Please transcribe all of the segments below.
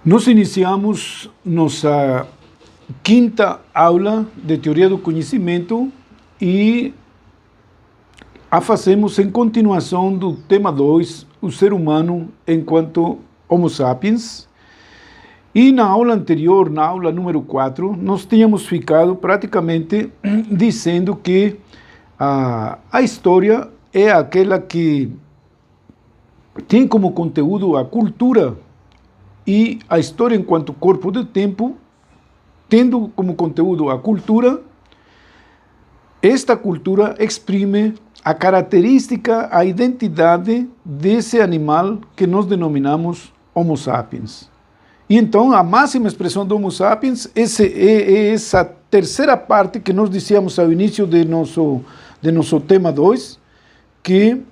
Nós iniciamos nossa quinta aula de Teoria do Conhecimento e a fazemos em continuação do tema 2, o ser humano enquanto Homo sapiens. E na aula anterior, na aula número 4, nós tínhamos ficado praticamente dizendo que a história é aquela que tem como conteúdo a cultura e a história enquanto corpo de tempo, tendo como conteúdo a cultura, esta cultura exprime a característica, a identidade desse animal que nós denominamos Homo sapiens. E então a máxima expressão do Homo sapiens é essa terceira parte que nós dissemos ao início de nosso tema 2, que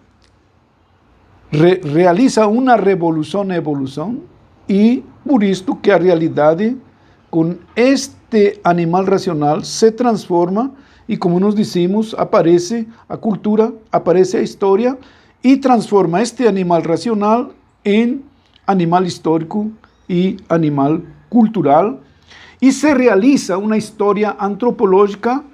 realiza uma revolução na evolução, e por isto que a realidade com este animal racional se transforma e, como nós dissemos, aparece a cultura, aparece a história e transforma este animal racional em animal histórico e animal cultural, e se realiza uma história antropológica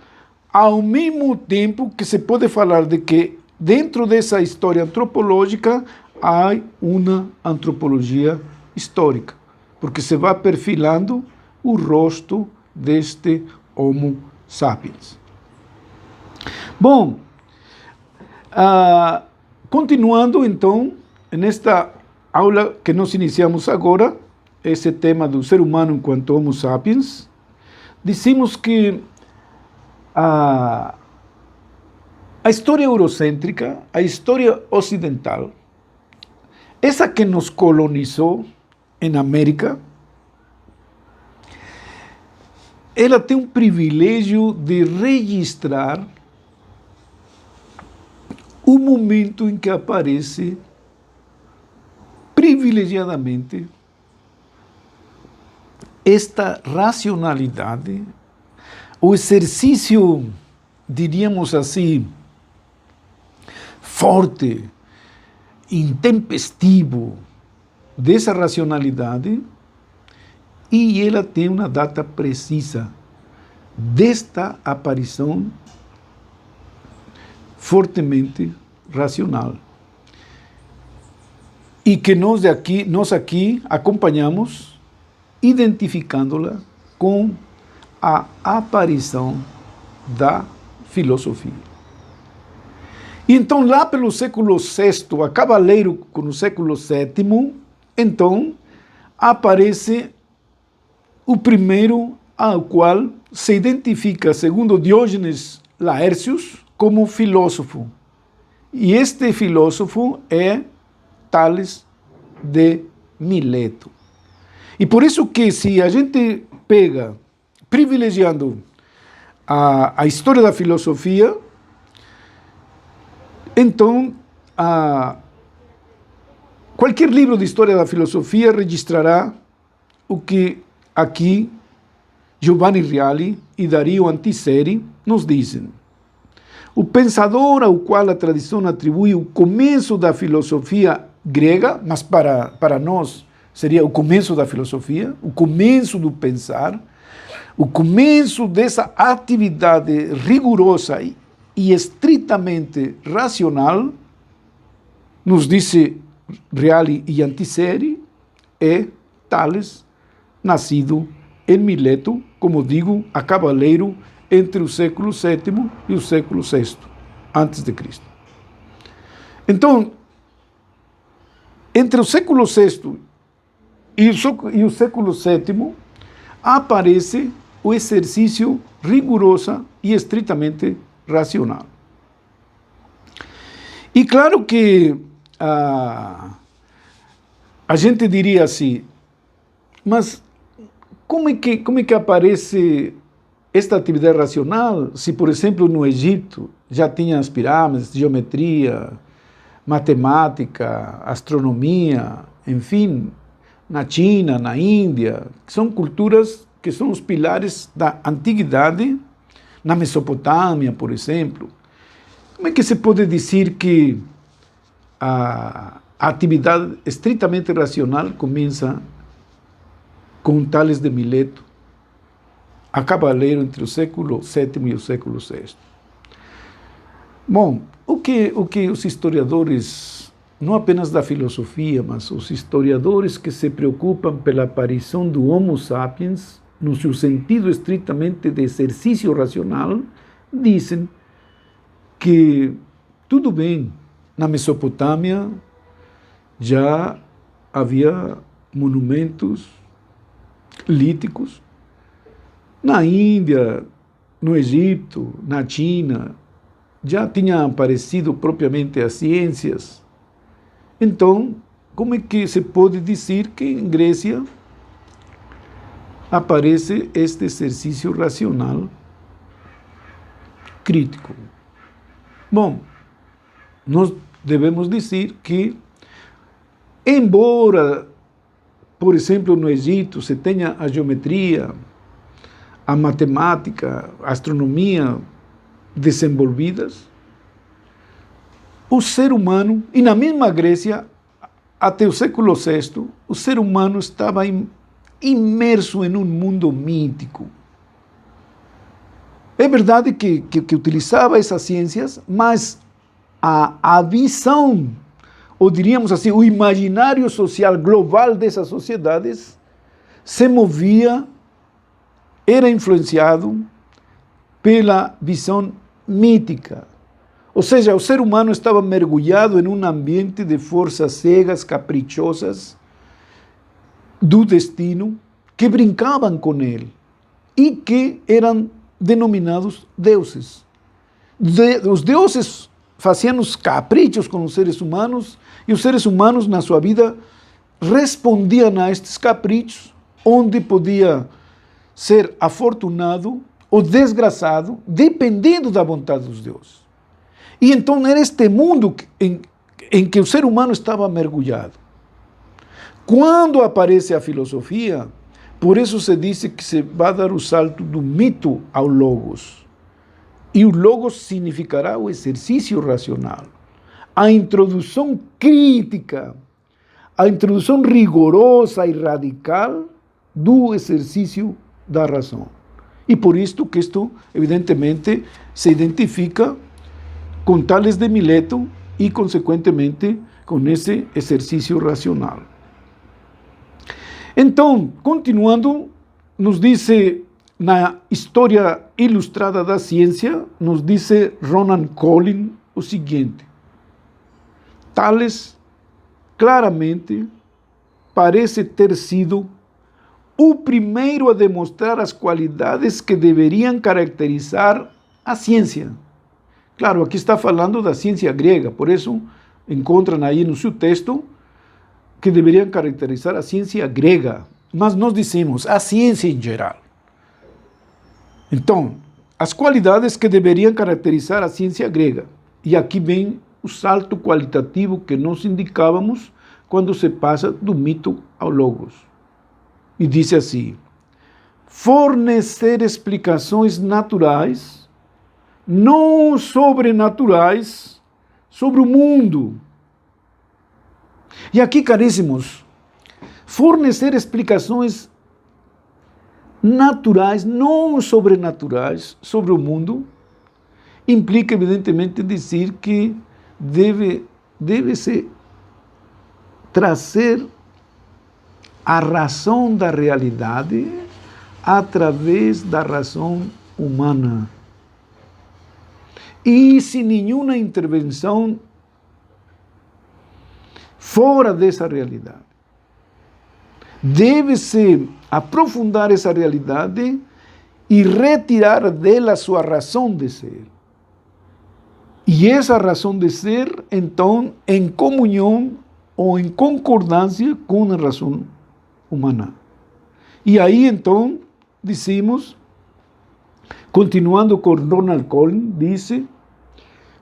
ao mesmo tempo que se pode falar de que dentro dessa história antropológica há uma antropologia histórica, porque se vai perfilando o rosto deste Homo sapiens. Bom, continuando então, nesta aula que nós iniciamos agora, esse tema do ser humano enquanto Homo sapiens, dissemos que a história eurocêntrica, a história ocidental, essa que nos colonizou em América, ela tem um privilégio de registrar o momento em que aparece privilegiadamente esta racionalidade, o exercício, diríamos assim, forte, intempestivo dessa racionalidade, e ela tem uma data precisa desta aparição fortemente racional. E que nós aqui acompanhamos, identificando-la com a aparição da filosofia. E então, lá pelo século VI, a cavaleiro com o século VII, então, aparece o primeiro ao qual se identifica, segundo Diógenes Laercius, como filósofo. E este filósofo é Tales de Mileto. E por isso que, se a gente pega, privilegiando a história da filosofia, então, qualquer livro de história da filosofia registrará o que aqui Giovanni Reale e Dario Antiseri nos dizem. O pensador ao qual a tradição atribui o começo da filosofia grega, mas para nós seria o começo da filosofia, o começo do pensar, o começo dessa atividade rigorosa e estritamente racional, nos disse Reale e Antiseri, é Tales, nascido em Mileto, como digo, a cavaleiro entre o século VII e o século VI, antes de Cristo. Então, entre o século VI e o século VII, aparece o exercício rigoroso e estritamente racional. E claro que a gente diria assim, mas como é que aparece esta atividade racional, se, por exemplo, no Egito já tinha as pirâmides, geometria, matemática, astronomia, enfim, na China, na Índia, que são culturas que são os pilares da antiguidade, na Mesopotâmia, por exemplo. Como é que se pode dizer que a atividade estritamente racional começa com Tales de Mileto, a cabaleiro entre o século VII e o século VI. Bom, o que os historiadores, não apenas da filosofia, mas os historiadores que se preocupam pela aparição do Homo sapiens, no seu sentido estritamente de exercício racional, dizem que tudo bem, na Mesopotâmia já havia monumentos líticos, na Índia, no Egito, na China, já tinham aparecido propriamente as ciências. Então, como é que se pode dizer que em Grécia aparece este exercício racional crítico? Bom, nós devemos dizer que, embora, por exemplo, no Egito se tenha a geometria, a matemática, a astronomia desenvolvidas, o ser humano, e na mesma Grécia, até o século VI, o ser humano estava imerso em um mundo mítico. É verdade que utilizava essas ciências, mas a visão, ou diríamos assim, o imaginário social global dessas sociedades se movia, era influenciado pela visão mítica. Ou seja, o ser humano estava mergulhado em um ambiente de forças cegas, caprichosas, do destino, que brincavam com ele e que eram denominados deuses. Os deuses faziam os caprichos com os seres humanos e os seres humanos, na sua vida, respondiam a estes caprichos, onde podia ser afortunado ou desgraçado, dependendo da vontade dos deuses. E então era este mundo em que o ser humano estava mergulhado. Quando aparece a filosofia, por isso se diz que se vai dar o salto do mito ao logos. E o logos significará o exercício racional, a introdução crítica, a introdução rigorosa e radical do exercício da razão. E por isto que isto, evidentemente, se identifica com Tales de Mileto e, consequentemente, com esse exercício racional. Então, continuando, nos diz na História Ilustrada da Ciência, nos diz Ronan Collin o seguinte: Tales claramente parece ter sido o primeiro a demonstrar as qualidades que deveriam caracterizar a ciência. Claro, aqui está falando da ciência grega, por isso encontram aí no seu texto que deveriam caracterizar a ciência grega, mas nós dizemos a ciência em geral. Então, as qualidades que deveriam caracterizar a ciência grega. E aqui vem o salto qualitativo que nós indicávamos quando se passa do mito ao logos. E diz assim: fornecer explicações naturais, não sobrenaturais, sobre o mundo. E aqui, caríssimos, fornecer explicações naturais, não sobrenaturais, sobre o mundo, implica, evidentemente, dizer que deve-se trazer a razão da realidade através da razão humana. E sem nenhuma intervenção fora dessa realidade. Deve-se aprofundar essa realidade e retirar dela sua razão de ser. E essa razão de ser, então, em comunhão ou em concordância com a razão humana. E aí, então, dizemos, continuando com Ronald Collin, diz: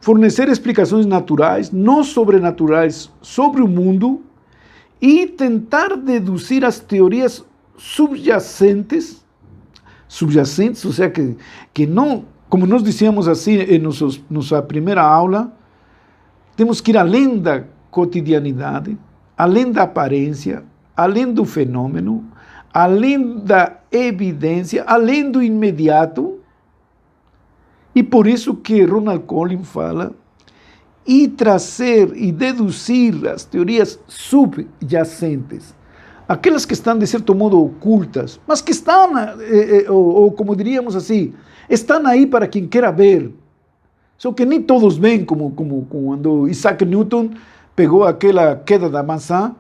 fornecer explicações naturais, não sobrenaturais, sobre o mundo e tentar deduzir as teorias subjacentes, ou seja, que não, como nós dizíamos assim em nossa primeira aula, temos que ir além da cotidianidade, além da aparência, além do fenômeno, além da evidência, além do imediato, e por isso que Ronald Collins fala, e trazer e deduzir as teorias subjacentes, aquelas que estão, de certo modo, ocultas, mas que estão, ou como diríamos assim, estão aí para quem queira ver. Só que nem todos veem, como quando Isaac Newton pegou aquela queda da maçã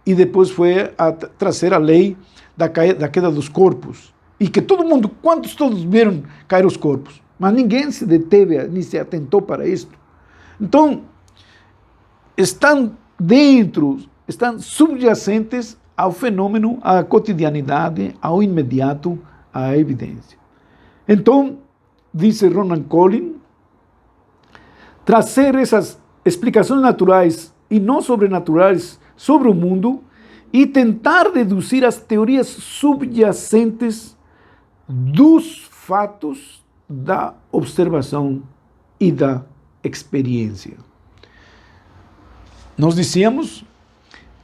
e depois foi a trazer a lei da queda dos corpos. E que todo mundo, quantos todos viram cair os corpos? Mas ninguém se deteve, nem se atentou para isto. Então, estão dentro, estão subjacentes ao fenômeno, à cotidianidade, ao imediato, à evidência. Então, diz Ronald Collins, trazer essas explicações naturais e não sobrenaturais sobre o mundo e tentar deduzir as teorias subjacentes dos fatos da observação e da experiência. Nós dizíamos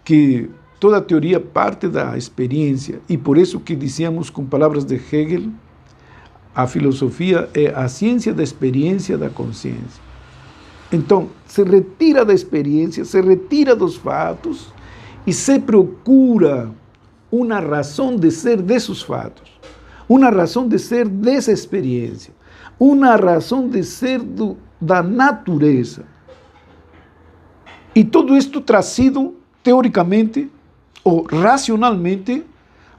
que toda teoria parte da experiência e por isso que dizíamos com palavras de Hegel, a filosofia é a ciência da experiência da consciência. Então, se retira da experiência, se retira dos fatos e se procura uma razão de ser desses fatos, uma razão de ser dessa experiência, uma razão de ser da natureza. E tudo isto trazido teoricamente ou racionalmente,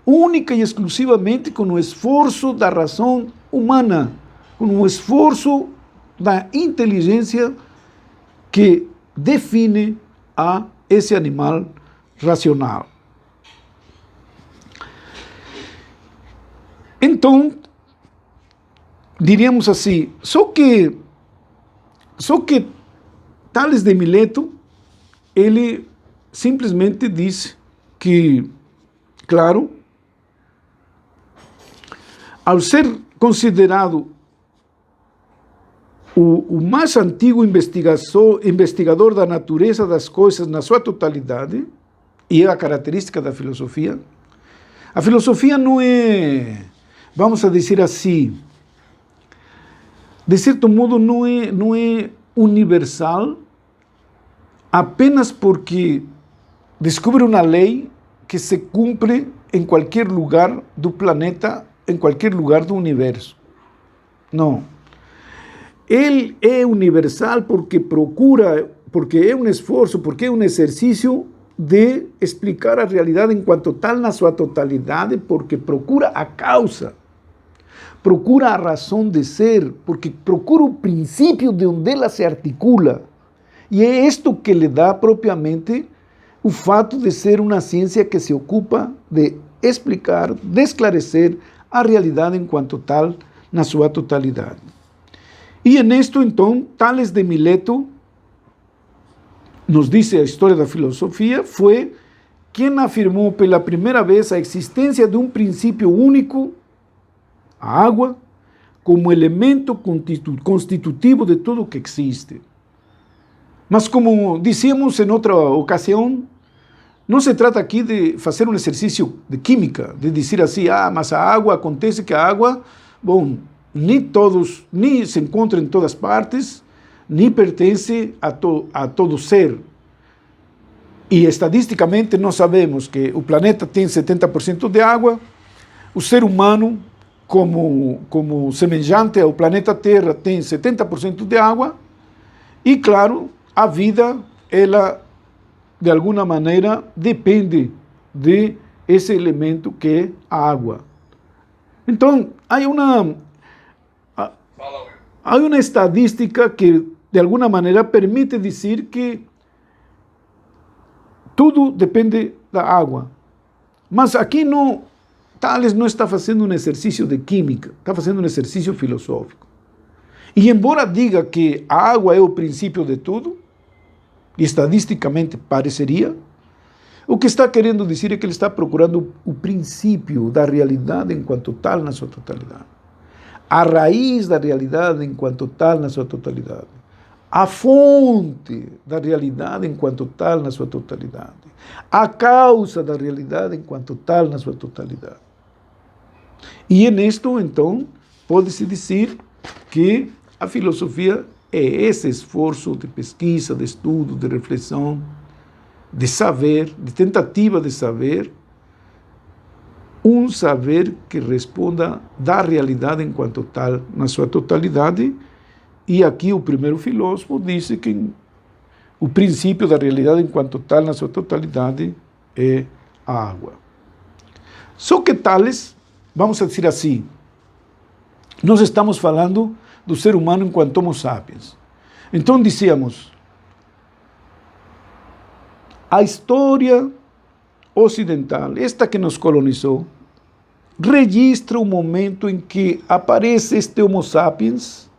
única e exclusivamente com o esforço da razão humana, com o esforço da inteligência que define a esse animal racional. Então, diríamos assim, só que Tales de Mileto, ele simplesmente diz que, claro, ao ser considerado o mais antigo investigador da natureza das coisas na sua totalidade, e é a característica da filosofia, a filosofia não é, vamos a dizer assim, de certo modo não é universal apenas porque descobre uma lei que se cumpre em qualquer lugar do planeta, em qualquer lugar do universo. Não. Ele é universal porque procura, porque é um esforço, porque é um exercício de explicar a realidade enquanto tal na sua totalidade, porque procura a causa, procura a razão de ser, porque procura o princípio de onde ela se articula. E é isto que lhe dá propriamente o fato de ser uma ciência que se ocupa de explicar, de esclarecer a realidade enquanto tal na sua totalidade. E nisto, então, Tales de Mileto, nos diz a história da filosofia, foi quem afirmou pela primeira vez a existência de um princípio único, a água, como elemento constitutivo de tudo o que existe. Mas como dizíamos em outra ocasião, não se trata aqui de fazer um exercício de química, de dizer assim, mas a água, acontece que a água, bom, nem se encontra em todas partes, nem pertence a todo ser. E estadisticamente nós sabemos que o planeta tem 70% de água, o ser humano, como semelhante ao planeta Terra, tem 70% de água, e claro, a vida, ela, de alguma maneira, depende de esse elemento que é a água. Então, há uma estadística que, de alguma maneira, permite dizer que tudo depende da água. Mas aqui Tales não está fazendo um exercício de química, está fazendo um exercício filosófico. E embora diga que a água é o princípio de tudo, e estadisticamente pareceria, o que está querendo dizer é que ele está procurando o princípio da realidade enquanto tal na sua totalidade. A raiz da realidade enquanto tal na sua totalidade. A fonte da realidade enquanto tal na sua totalidade. a causa da realidade enquanto tal na sua totalidade. E nisto, então, pode-se dizer que a filosofia é esse esforço de pesquisa, de estudo, de reflexão, de saber, de tentativa de saber, um saber que responda da realidade enquanto tal, na sua totalidade. E aqui o primeiro filósofo disse que o princípio da realidade enquanto tal, na sua totalidade, é a água. Só que Tales, vamos dizer assim, nós estamos falando do ser humano enquanto Homo sapiens. Então dizíamos, a história ocidental, esta que nos colonizou, registra o momento em que aparece este Homo sapiens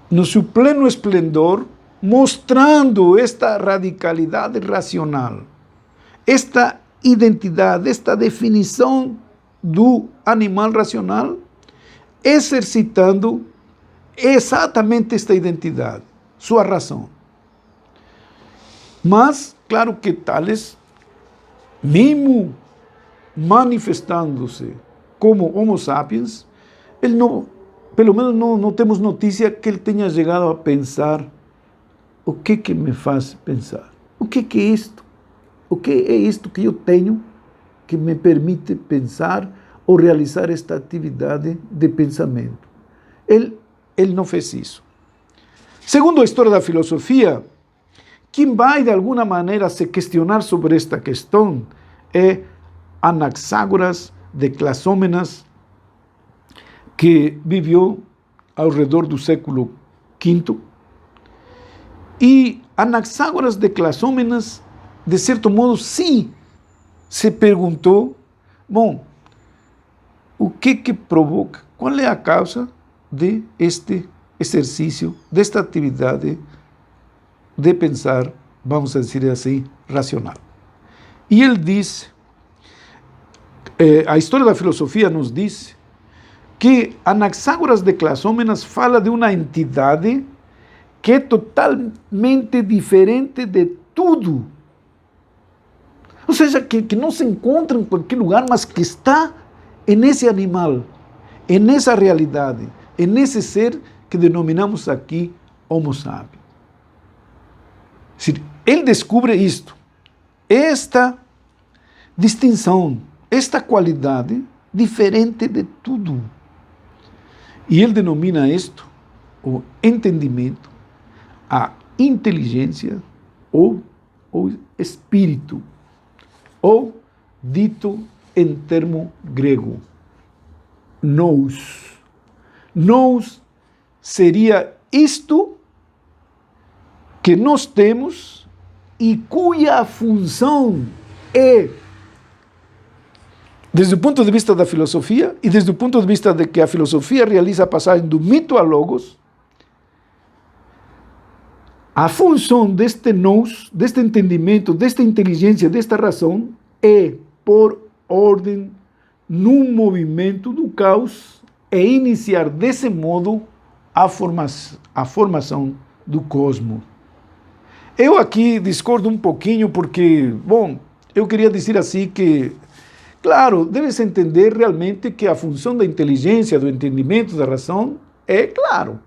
no seu pleno esplendor, mostrando esta radicalidade racional, esta identidade, esta definição do animal racional, exercitando exatamente esta identidade, sua razão. Mas, claro que Tales, mesmo manifestando-se como Homo sapiens, ele não, pelo menos não temos notícia que ele tenha chegado a pensar o que me faz pensar? O que é isto? O que é isto que eu tenho que me permite pensar ou realizar esta atividade de pensamento? Ele não fez isso. Segundo a história da filosofia, quem vai de alguma maneira se questionar sobre esta questão é Anaxágoras de Clasómenas, que viveu ao redor do século V. E Anaxágoras de Clasómenas, de certo modo, sim, se perguntou, bom, o que provoca, qual é a causa de este exercício, desta atividade de pensar, vamos dizer assim, racional. E ele diz, a história da filosofia nos diz que Anaxágoras de Clasómenas fala de uma entidade que é totalmente diferente de tudo. Ou seja, que não se encontra em qualquer lugar, mas que está nesse animal, nessa realidade, nesse ser que denominamos aqui Homo sapiens. Ele descobre isto, esta distinção, esta qualidade diferente de tudo. E ele denomina isto o entendimento, a inteligência ou o espírito, ou dito em termo grego, nous. Nous seria isto que nós temos e cuja função é, desde o ponto de vista da filosofia e desde o ponto de vista de que a filosofia realiza a passagem do mito a logos, a função deste nous, deste entendimento, desta inteligência, desta razão, é por ordem num movimento do caos e iniciar desse modo a formação do cosmos. Eu aqui discordo um pouquinho porque, bom, eu queria dizer assim que, claro, deve-se entender realmente que a função da inteligência, do entendimento, da razão, é claro,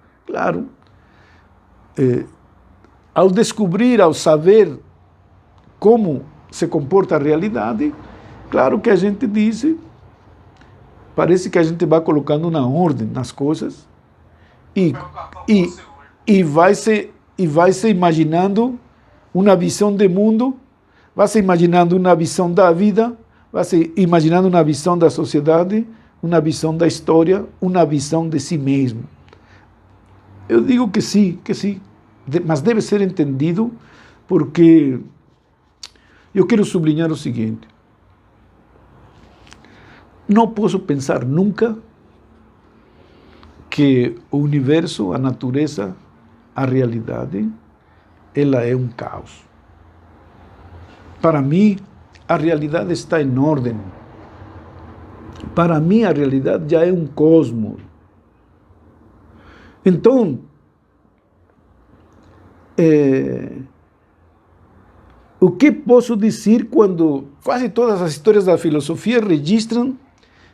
ao descobrir, ao saber como se comporta a realidade, claro que a gente diz, parece que a gente vai colocando na ordem nas coisas e vai se imaginando uma visão de mundo, vai se imaginando uma visão da vida, vai se imaginando uma visão da sociedade, uma visão da história, uma visão de si mesmo. Eu digo que sim, mas deve ser entendido porque eu quero sublinhar o seguinte: não posso pensar nunca que o universo, a natureza, a realidade, ela é um caos. Para mim, a realidade está em ordem. Para mim, a realidade já é um cosmos. Então, o que posso dizer quando quase todas as histórias da filosofia registram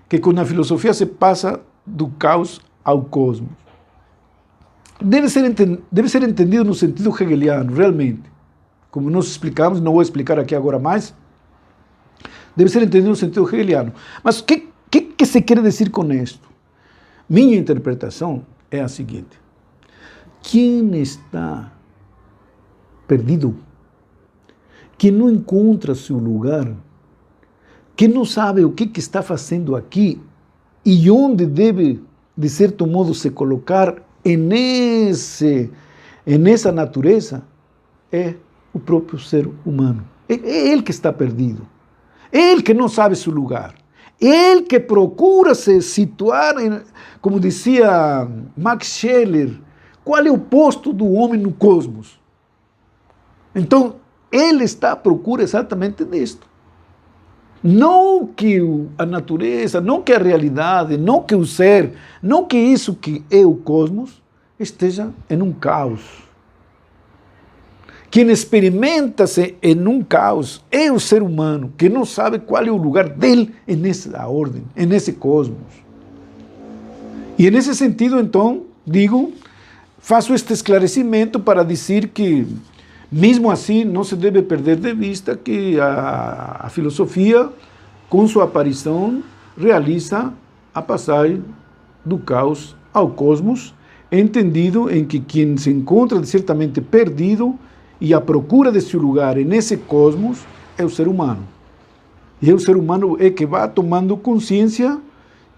que com a filosofia se passa do caos ao cosmos? Deve ser entendido no sentido hegeliano, realmente. Como nós explicamos, não vou explicar aqui agora mais, deve ser entendido no sentido hegeliano. Mas o que se quer dizer com isto? Minha interpretação é a seguinte: quem está perdido, que não encontra seu lugar, que não sabe o que está fazendo aqui e onde deve, de certo modo, se colocar nessa natureza, é o próprio ser humano. É ele que está perdido. É ele que não sabe seu lugar. É ele que procura se situar, como dizia Max Scheler, qual é o posto do homem no cosmos. Então, ele está à procura exatamente disto. Não que a natureza, não que a realidade, não que o ser, não que isso que é o cosmos esteja em um caos. Quem experimenta-se em um caos é o ser humano, que não sabe qual é o lugar dele nessa ordem, nesse cosmos. E nesse sentido, então, faço este esclarecimento para dizer que, mesmo assim, não se deve perder de vista que a filosofia, com sua aparição, realiza a passagem do caos ao cosmos, entendido em que quem se encontra certamente perdido e à procura de seu lugar nesse cosmos é o ser humano. E o ser humano é que vai tomando consciência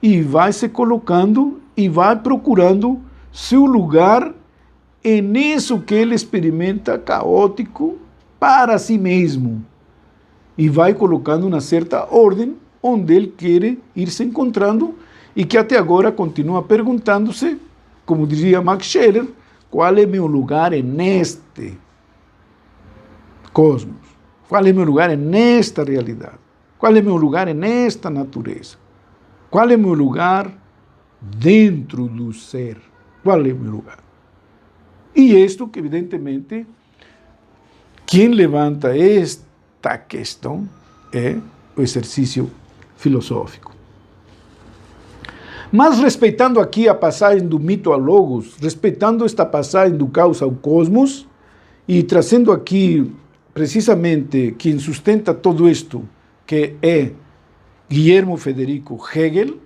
e vai se colocando e vai procurando seu lugar nisso que ele experimenta caótico para si mesmo. E vai colocando uma certa ordem onde ele quer ir se encontrando e que até agora continua perguntando-se, como dizia Max Scheler, qual é meu lugar neste cosmos? Qual é meu lugar nesta realidade? Qual é meu lugar nesta natureza? Qual é meu lugar dentro do ser? Qual é meu lugar? E isto que, evidentemente, quem levanta esta questão é o exercício filosófico. Mas respeitando aqui a passagem do mito ao logos, respeitando esta passagem do caos ao cosmos, e trazendo aqui precisamente quem sustenta todo isto, que é Guilherme Federico Hegel,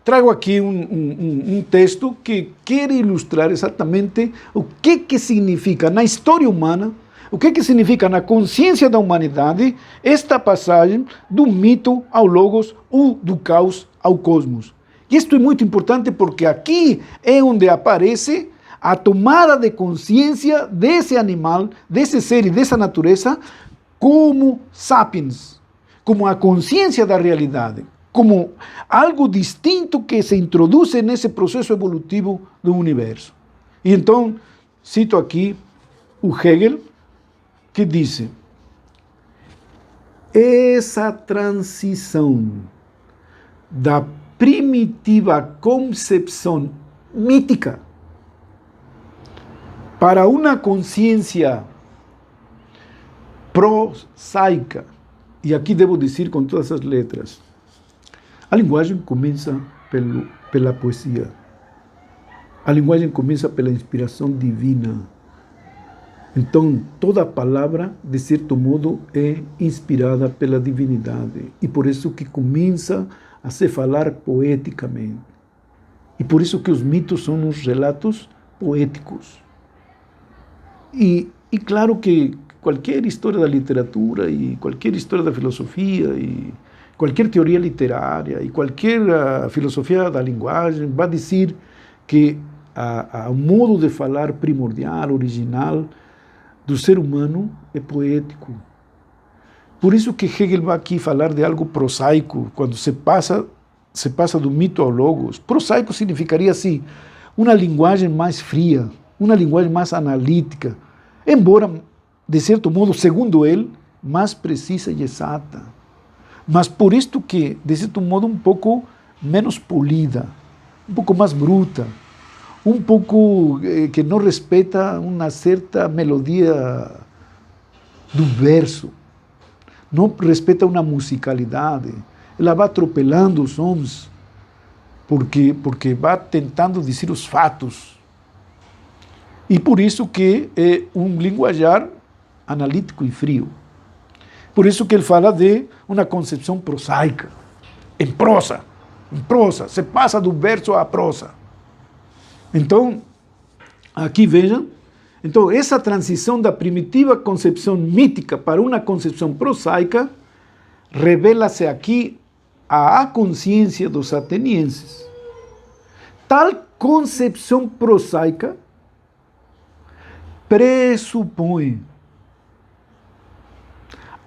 trago aqui um texto que quer ilustrar exatamente o que significa na história humana, o que significa na consciência da humanidade, esta passagem do mito ao logos ou do caos ao cosmos. E isto é muito importante porque aqui é onde aparece a tomada de consciência desse animal, desse ser e dessa natureza, como sapiens, como a consciência da realidade, como algo distinto que se introduz nesse processo evolutivo do universo. E então, cito aqui o Hegel, que diz: essa transição da primitiva concepção mítica para uma consciência prosaica, e aqui devo dizer com todas as letras, a linguagem começa pela poesia. A linguagem começa pela inspiração divina. Então, toda palavra, de certo modo, é inspirada pela divinidade. E por isso que começa a se falar poeticamente. E por isso que os mitos são uns relatos poéticos. E claro que qualquer história da literatura e qualquer história da filosofia e qualquer teoria literária e qualquer filosofia da linguagem vai dizer que o modo de falar primordial, original do ser humano é poético. Por isso que Hegel vai aqui falar de algo prosaico, quando se passa do mito ao logos. Prosaico significaria assim, uma linguagem mais fria, uma linguagem mais analítica, embora, de certo modo, segundo ele, mais precisa e exata. Mas por isto que, de certo modo, um pouco menos polida, um pouco mais bruta, um pouco que não respeita uma certa melodia do verso, não respeita uma musicalidade, ela vai atropelando os sons, porque vai tentando dizer os fatos. E por isso que é um linguajar analítico e frio. Por isso que ele fala de uma concepção prosaica, em prosa, se passa do verso à prosa. Então, aqui vejam, então essa transição da primitiva concepção mítica para uma concepção prosaica revela-se aqui a consciência dos atenienses. Tal concepção prosaica pressupõe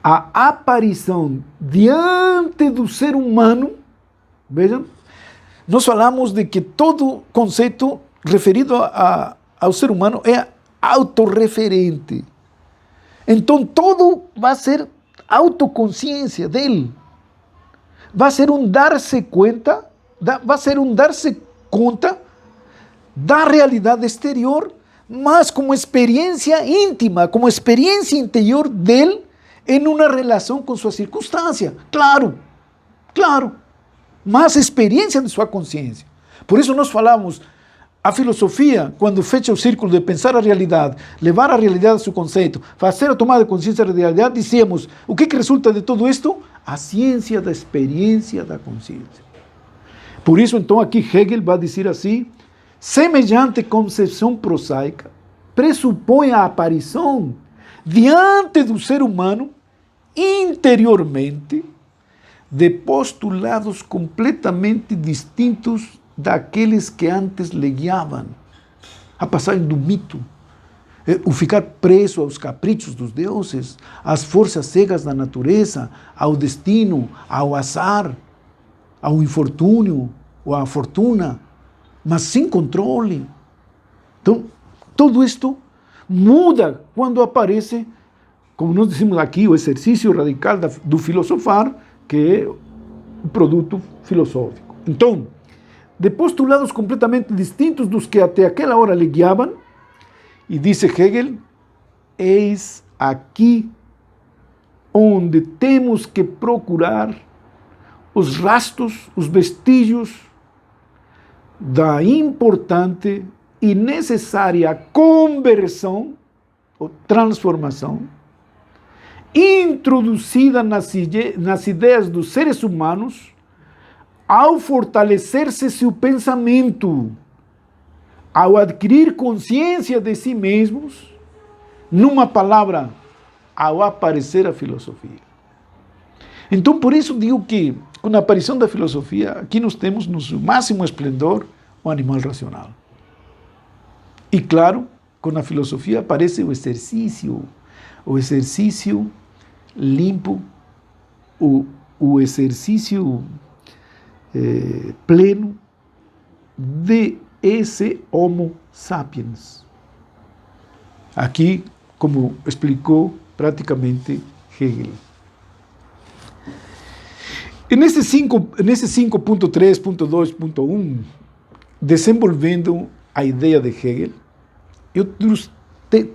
a aparição diante do ser humano. Vejam, nós falamos de que todo conceito referido ao ser humano é autorreferente. Então todo vai ser autoconsciência dele. Vai ser um dar-se conta, da realidade exterior, mas como experiência íntima, como experiência interior dele em uma relação com sua circunstância. Claro, mas experiência de sua consciência. Por isso nós falamos, a filosofia, quando fecha o círculo de pensar a realidade, levar a realidade a seu conceito, fazer a tomada de consciência da realidade, dizemos, o que resulta de tudo isto? A ciência da experiência da consciência. Por isso, então, aqui Hegel vai dizer assim, semelhante concepção prosaica pressupõe a aparição diante do ser humano, interiormente, de postulados completamente distintos daqueles que antes lhe guiavam. A passagem do mito, o ficar preso aos caprichos dos deuses, às forças cegas da natureza, ao destino, ao azar, ao infortúnio ou à fortuna, mas sem controle. Então, tudo isto muda quando aparece, como nós dizemos aqui, o exercício radical do filosofar, que é o produto filosófico. Então, de postulados completamente distintos dos que até aquela hora lhe guiavam, e disse Hegel, eis aqui onde temos que procurar os rastros, os vestígios da importante e necessária conversão ou transformação introduzida nas ideias dos seres humanos ao fortalecer-se seu pensamento, ao adquirir consciência de si mesmos, numa palavra, ao aparecer a filosofia. Então, por isso digo que, com a aparição da filosofia, aqui nós temos no seu máximo esplendor o animal racional. E claro, com a filosofia aparece o exercício limpo, o exercício pleno de esse Homo sapiens. Aqui, como explicou praticamente Hegel. E nesse 5.3.2.1, desenvolvendo a ideia de Hegel, eu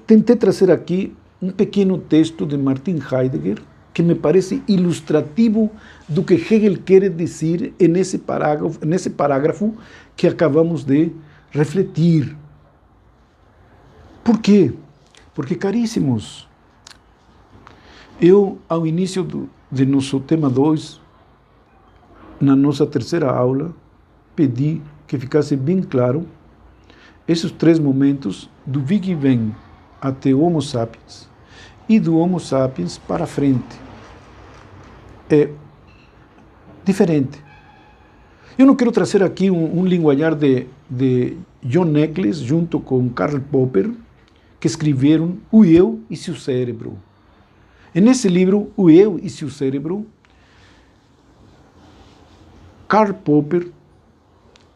tentei trazer aqui um pequeno texto de Martin Heidegger, que me parece ilustrativo do que Hegel quer dizer nesse parágrafo que acabamos de refletir. Por quê? Porque, caríssimos, eu, ao início de nosso tema 2, na nossa terceira aula, pedi que ficasse bem claro esses 3 momentos do Big Bang até o Homo sapiens e do Homo sapiens para frente. É diferente. Eu não quero trazer aqui um linguajar de John Eccles junto com Karl Popper, que escreveram O Eu e seu Cérebro. E nesse livro, O Eu e seu Cérebro, Karl Popper,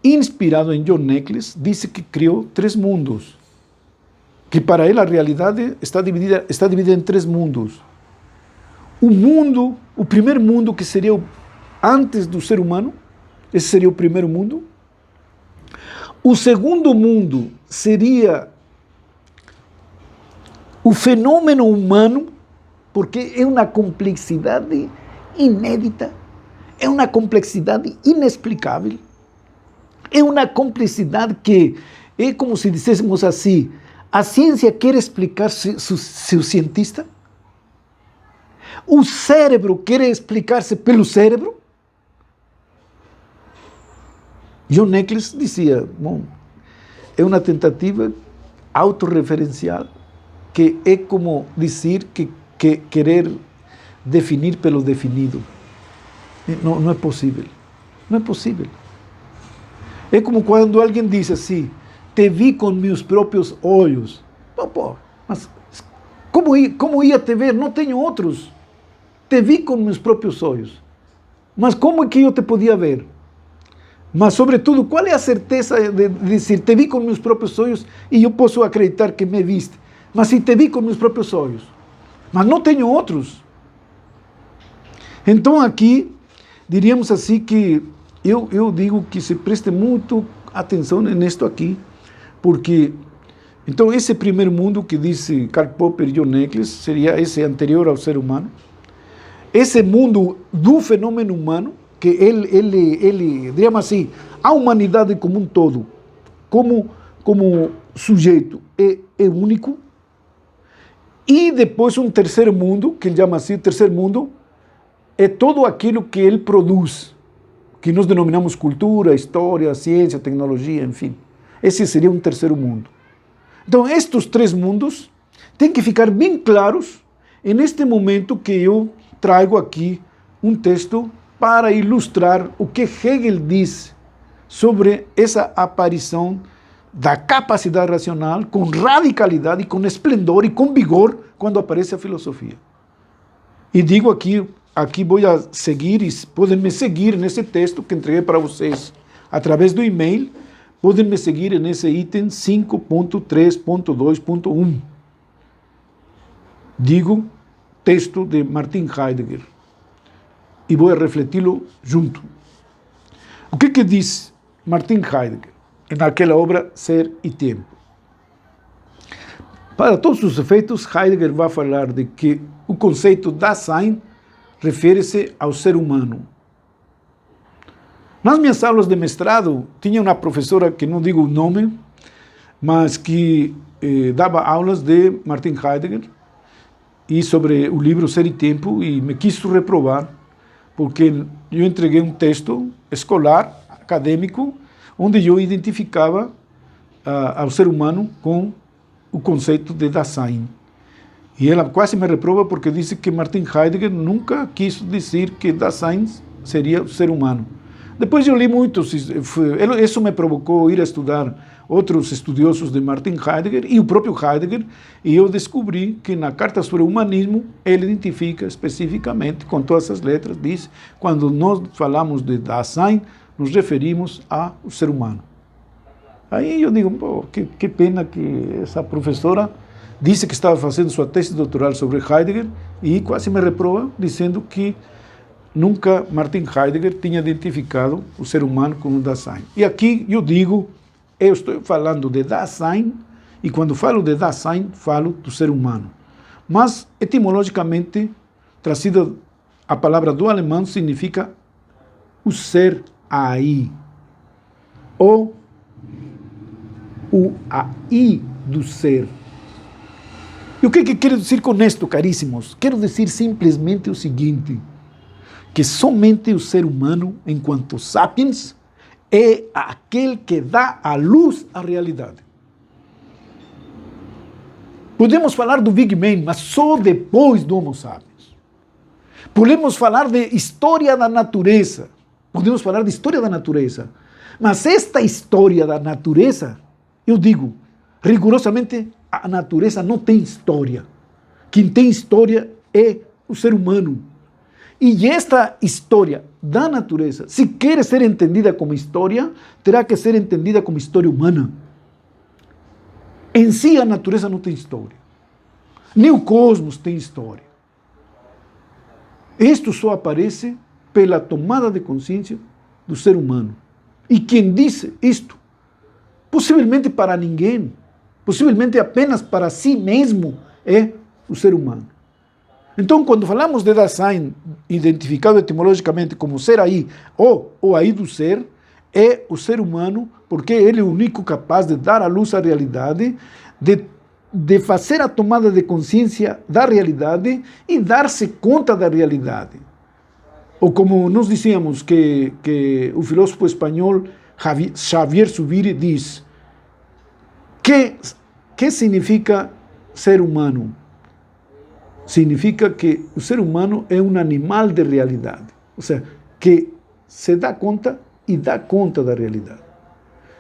inspirado em John Eccles, disse que criou 3 mundos. Que para ele a realidade está dividida em 3 mundos. O primeiro mundo, que seria antes do ser humano, esse seria o primeiro mundo. O segundo mundo seria o fenômeno humano porque é uma complexidade inédita, é uma complexidade inexplicável, é uma complexidade que é como se disséssemos assim, a ciência quer explicar seu cientista, o cérebro quer explicar-se pelo cérebro. John Nichols dizia, bom, é uma tentativa autorreferencial que é como dizer que querer definir pelo definido. Não é possível. Não é possível. É como quando alguém diz assim, te vi com meus próprios olhos. Pô, mas como ia te ver? Não tenho outros. Te vi com meus próprios olhos. Mas como é que eu te podia ver? Mas, sobretudo, qual é a certeza de dizer, te vi com meus próprios olhos e eu posso acreditar que me viste? Mas se te vi com meus próprios olhos, mas não tenho outros. Então aqui, diríamos assim que eu digo que se preste muito atenção nisto aqui, porque, então, esse primeiro mundo que disse Karl Popper e John Nichols seria esse anterior ao ser humano. Esse mundo do fenômeno humano, que ele diríamos assim, a humanidade como um todo, como sujeito, é único. E depois um terceiro mundo, que ele chama assim, o terceiro mundo, é todo aquilo que ele produz, que nós denominamos cultura, história, ciência, tecnologia, enfim. Esse seria um terceiro mundo. Então, estes três mundos têm que ficar bem claros neste momento que eu trago aqui um texto para ilustrar o que Hegel diz sobre essa aparição da capacidade racional com radicalidade, com esplendor e com vigor quando aparece a filosofia. E digo aqui vou a seguir, e podem me seguir nesse texto que entreguei para vocês através do e-mail, podem me seguir nesse item 5.3.2.1. Digo, texto de Martin Heidegger. E vou refleti-lo junto. O que diz Martin Heidegger naquela obra Ser e Tempo? Para todos os efeitos, Heidegger vai falar de que o conceito Dasein refere-se ao ser humano. Nas minhas aulas de mestrado, tinha uma professora, que não digo o nome, mas que dava aulas de Martin Heidegger e sobre o livro Ser e Tempo, e me quis reprovar, porque eu entreguei um texto escolar, acadêmico, onde eu identificava ao ser humano com o conceito de Dasein. E ela quase me reprova porque disse que Martin Heidegger nunca quis dizer que Dasein seria o ser humano. Depois eu li muitos, isso me provocou ir a estudar outros estudiosos de Martin Heidegger e o próprio Heidegger, e eu descobri que na Carta sobre o Humanismo ele identifica especificamente, com todas as letras, diz, quando nós falamos de Dasein, nos referimos ao ser humano. Aí eu digo, pô, que pena que essa professora disse que estava fazendo sua tese doutoral sobre Heidegger e quase me reprova, dizendo que nunca Martin Heidegger tinha identificado o ser humano como Dasein. E aqui eu digo, eu estou falando de Dasein, e quando falo de Dasein, falo do ser humano. Mas, etimologicamente, trazida a palavra do alemão, significa o ser aí, ou o aí do ser. E o que quero dizer com isto, caríssimos? Quero dizer simplesmente o seguinte, que somente o ser humano, enquanto sapiens, é aquele que dá à luz a realidade. Podemos falar do Big Bang, mas só depois do Homo sapiens. Podemos falar de história da natureza, mas esta história da natureza, eu digo, rigorosamente, a natureza não tem história. Quem tem história é o ser humano. E esta história da natureza, se quer ser entendida como história, terá que ser entendida como história humana. Em si, a natureza não tem história. Nem o cosmos tem história. Isto só aparece pela tomada de consciência do ser humano. E quem disse isto, possivelmente para ninguém, possivelmente apenas para si mesmo, é o ser humano. Então, quando falamos de Dasein, identificado etimologicamente como ser aí, ou aí do ser, é o ser humano, porque ele é o único capaz de dar à luz a realidade, de fazer a tomada de consciência da realidade e dar-se conta da realidade. Ou como nós dizíamos que o filósofo espanhol Xavier Zubiri diz, que significa ser humano? Significa que o ser humano é um animal de realidade, ou seja, que se dá conta e dá conta da realidade.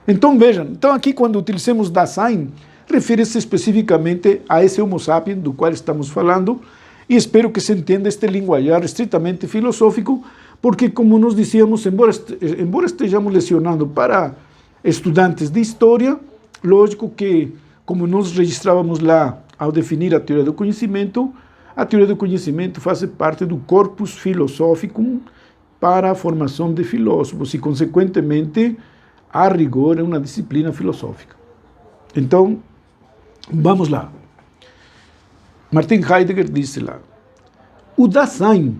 Então vejam, então aqui quando utilizamos Dasein, refere-se especificamente a esse Homo sapiens do qual estamos falando, e espero que se entenda este linguajar estritamente filosófico, porque como nós dizíamos, embora estejamos lecionando para estudantes de história, lógico que, como nós registrávamos lá ao definir a teoria do conhecimento faz parte do corpus filosófico para a formação de filósofos e, consequentemente, a rigor é uma disciplina filosófica. Então, vamos lá. Martin Heidegger disse lá, o Dasein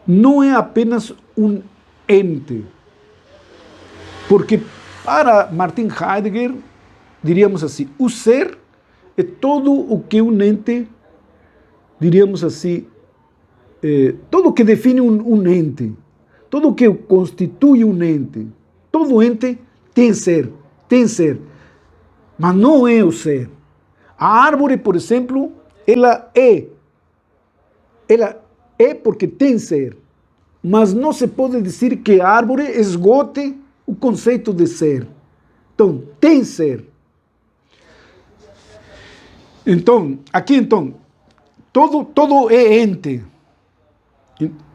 não é apenas um ente, porque para Martin Heidegger, diríamos assim, o ser é todo o que um ente, diríamos assim, todo o que define um ente, todo o que constitui um ente, todo ente tem ser, mas não é o ser. A árvore, por exemplo, ela é porque tem ser, mas não se pode dizer que a árvore esgote o conceito de ser. Então, tem ser. Então, aqui todo é ente.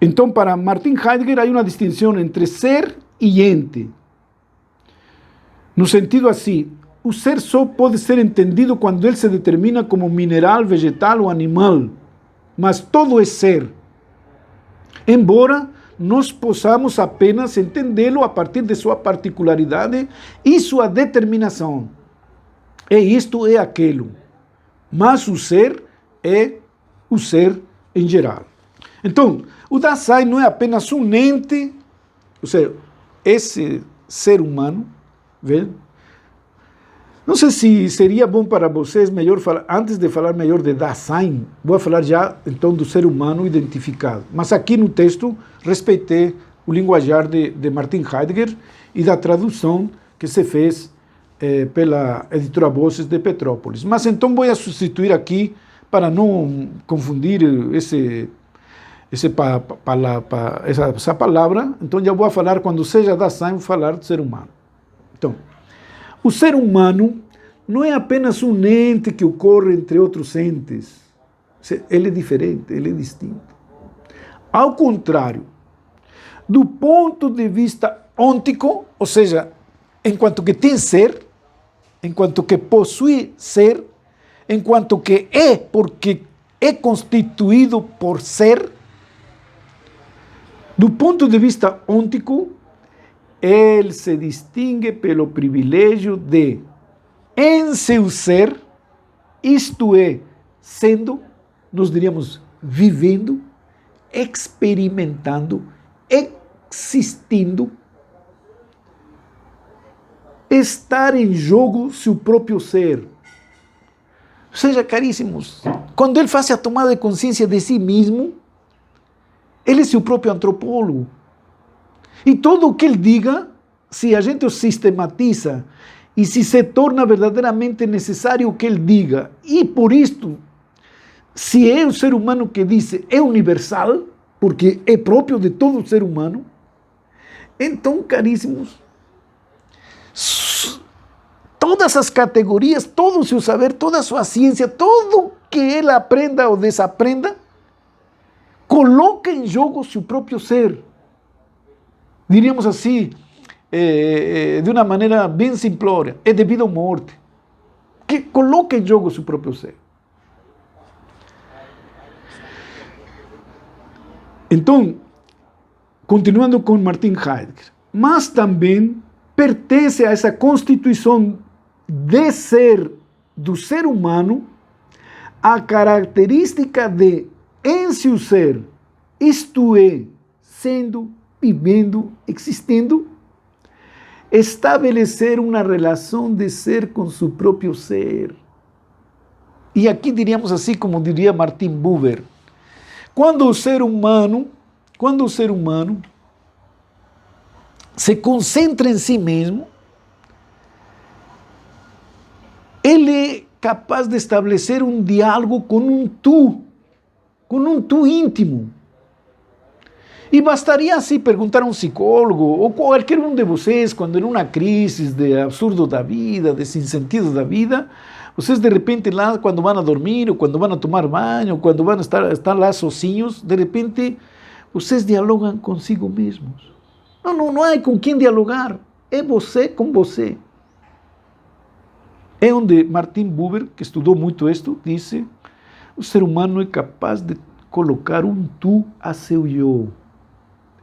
Então, para Martin Heidegger, há uma distinção entre ser e ente. No sentido assim, o ser só pode ser entendido quando ele se determina como mineral, vegetal ou animal, mas todo é ser. Embora nós possamos apenas entendê-lo a partir de sua particularidade e sua determinação. É isto, é aquilo. Mas o ser é o ser em geral. Então, o Dasein não é apenas um ente, ou seja, esse ser humano, vê? Não sei se seria bom para vocês melhor falar, antes de falar melhor de Dasein, vou falar já então do ser humano identificado. Mas aqui no texto respeitei o linguajar de Martin Heidegger e da tradução que se fez pela editora Vozes de Petrópolis. Mas então vou substituir aqui, para não confundir essa palavra, então já vou falar, quando seja Dasein, vou falar do ser humano. Então, o ser humano não é apenas um ente que ocorre entre outros entes. Ele é diferente, ele é distinto. Ao contrário, do ponto de vista ôntico, ou seja, enquanto que tem ser, enquanto que possui ser, enquanto que é porque é constituído por ser, do ponto de vista ôntico, ele se distingue pelo privilégio de, em seu ser, isto é, sendo, nós diríamos, vivendo, experimentando, existindo, estar em jogo seu próprio ser. Ou seja, caríssimos, quando ele faz a tomada de consciência de si mesmo, ele é seu próprio antropólogo. E tudo o que ele diga, se a gente o sistematiza e se torna verdadeiramente necessário o que ele diga, e por isto, se é o ser humano que diz, é universal, porque é próprio de todo ser humano, então, caríssimos, todas as categorias, todo o seu saber, toda a sua ciência, tudo que ele aprenda ou desaprenda, coloca em jogo seu próprio ser. Diríamos assim, de uma maneira bem simplória, é devido à morte, que coloca em jogo seu próprio ser. Então, continuando com Martin Heidegger, mas também pertence a essa constituição de ser do ser humano a característica de em seu ser, isto é, sendo, vivendo, existindo, estabelecer uma relação de ser com seu próprio ser. E aqui diríamos assim, como diria Martin Buber, quando o ser humano se concentra em si mesmo, ele é capaz de estabelecer um diálogo com um tu íntimo. E bastaria assim perguntar a um psicólogo, ou qualquer um de vocês, quando em uma crise de absurdo da vida, de sinsentido da vida, vocês de repente lá, quando vão a dormir, ou quando vão a tomar banho, ou quando vão estar lá sozinhos, de repente, vocês dialogam consigo mesmos. Não há com quem dialogar, é você com você. É onde Martin Buber, que estudou muito isto, disse, o ser humano é capaz de colocar um tu a seu eu.